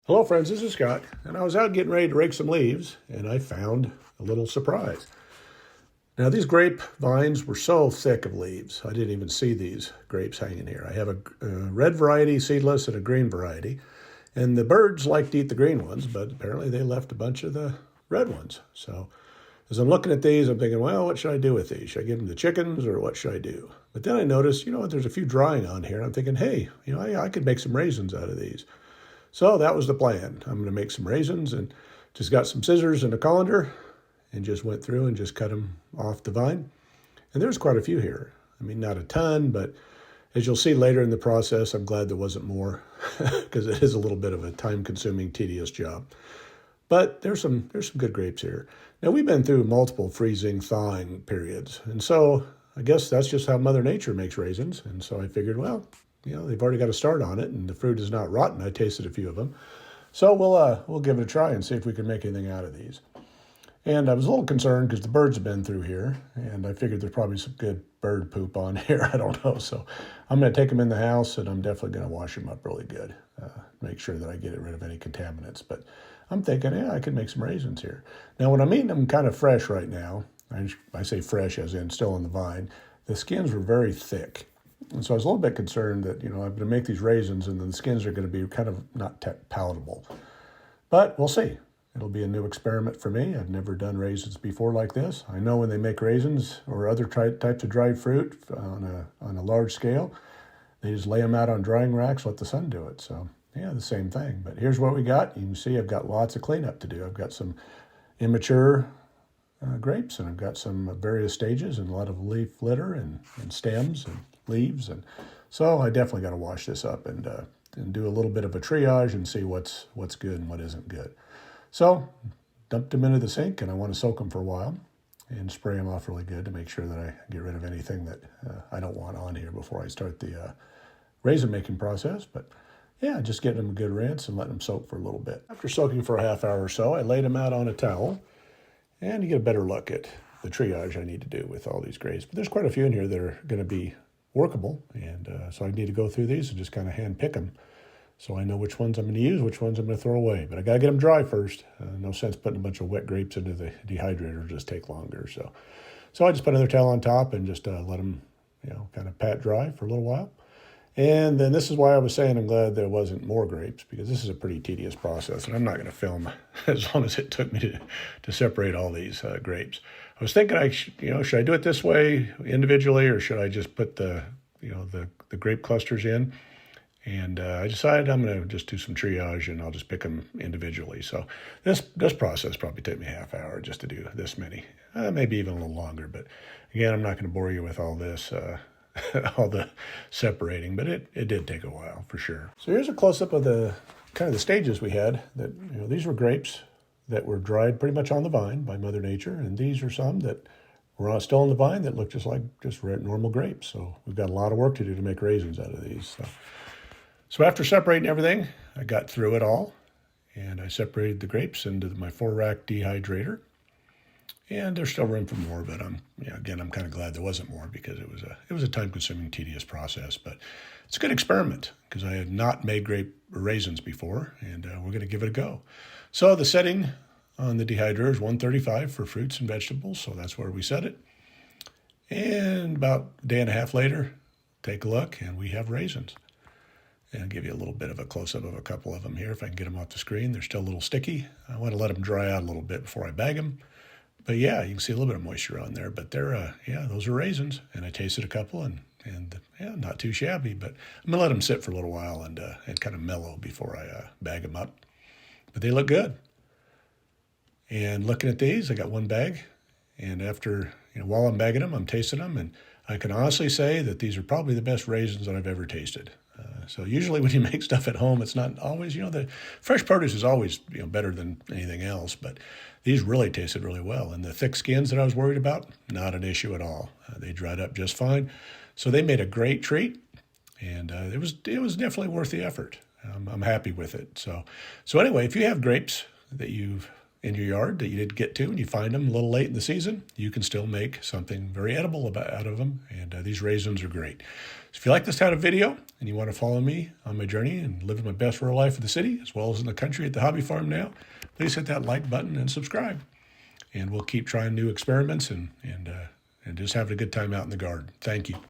Hello friends, this is Scott, and I was out getting ready to rake some leaves, and I found a little surprise. Now these grape vines were so thick of leaves, I didn't even see these grapes hanging here. I have a red variety, seedless, and a green variety, and the birds like to eat the green ones, but apparently they left a bunch of the red ones. So as I'm looking at these, I'm thinking, well, what should I do with these? Should I give them to chickens, or what should I do? But then I noticed, there's a few drying on here. I'm thinking, hey, I could make some raisins out of these. So that was the plan. I'm going to make some raisins and just got some scissors and a colander and just went through and just cut them off the vine. And there's quite a few here. I mean, not a ton, but as you'll see later in the process, I'm glad there wasn't more because it is a little bit of a time-consuming, tedious job. But there's some good grapes here. Now, we've been through multiple freezing, thawing periods. And so I guess that's just how Mother Nature makes raisins. And so I figured, well, they've already got a start on it, and the fruit is not rotten. I tasted a few of them. So we'll give it a try and see if we can make anything out of these. And I was a little concerned because the birds have been through here, and I figured there's probably some good bird poop on here. I don't know. So I'm going to take them in the house, and I'm definitely going to wash them up really good, make sure that I get rid of any contaminants. But I'm thinking, I could make some raisins here. Now, when I'm eating them kind of fresh right now, I say fresh as in still on the vine, the skins were very thick. And so I was a little bit concerned that, I'm going to make these raisins and then the skins are going to be kind of not palatable. But we'll see. It'll be a new experiment for me. I've never done raisins before like this. I know when they make raisins or other types of dried fruit on a large scale, they just lay them out on drying racks, let the sun do it. So, the same thing. But here's what we got. You can see I've got lots of cleanup to do. I've got some immature grapes, and I've got some various stages and a lot of leaf litter and stems and leaves, and so I definitely got to wash this up and do a little bit of a triage and see what's good and what isn't good. So dumped them into the sink, and I want to soak them for a while and spray them off really good to make sure that I get rid of anything that I don't want on here before I start the raisin making process. But just getting them a good rinse and letting them soak for a little bit. After soaking for a half hour or so, I laid them out on a towel, and you get a better look at the triage I need to do with all these grapes. But there's quite a few in here that are going to be workable, and so I need to go through these and just kind of hand pick them so I know which ones I'm going to use, which ones I'm going to throw away. But I got to get them dry first. No sense putting a bunch of wet grapes into the dehydrator, just take longer. So I just put another towel on top and just let them, kind of pat dry for a little while. And then this is why I was saying I'm glad there wasn't more grapes, because this is a pretty tedious process, and I'm not going to film as long as it took me to separate all these grapes. I was thinking, should I do it this way individually, or should I just put the grape clusters in? And I decided I'm going to just do some triage, and I'll just pick them individually. So this process probably took me a half hour just to do this many, maybe even a little longer. But again, I'm not going to bore you with all this. All the separating, but it did take a while for sure. So here's a close-up of the kind of the stages we had. That these were grapes that were dried pretty much on the vine by Mother Nature, and these are some that were still on the vine that look just like normal grapes. So we've got a lot of work to do to make raisins out of these. So after separating everything, I got through it all, and I separated the grapes into my 4-rack dehydrator. And there's still room for more, but I'm kind of glad there wasn't more, because it was a time-consuming, tedious process. But it's a good experiment because I had not made grape raisins before, and we're going to give it a go. So the setting on the dehydrator is 135 for fruits and vegetables, so that's where we set it. And about a day and a half later, take a look, and we have raisins. And I'll give you a little bit of a close-up of a couple of them here if I can get them off the screen. They're still a little sticky. I want to let them dry out a little bit before I bag them. But you can see a little bit of moisture on there. But they're, those are raisins. And I tasted a couple, and not too shabby. But I'm going to let them sit for a little while and kind of mellow before I bag them up. But they look good. And looking at these, I got one bag. And after, while I'm bagging them, I'm tasting them. And I can honestly say that these are probably the best raisins that I've ever tasted. So usually when you make stuff at home, it's not always, the fresh produce is always, better than anything else. But these really tasted really well. And the thick skins that I was worried about, not an issue at all. They dried up just fine. So they made a great treat. And it was definitely worth the effort. I'm happy with it. So anyway, if you have grapes that you've in your yard that you didn't get to and you find them a little late in the season, you can still make something very edible out of them. And these raisins are great. So if you like this kind of video and you want to follow me on my journey and living my best rural life in the city as well as in the country at the hobby farm now, please hit that like button and subscribe. And we'll keep trying new experiments and just having a good time out in the garden. Thank you.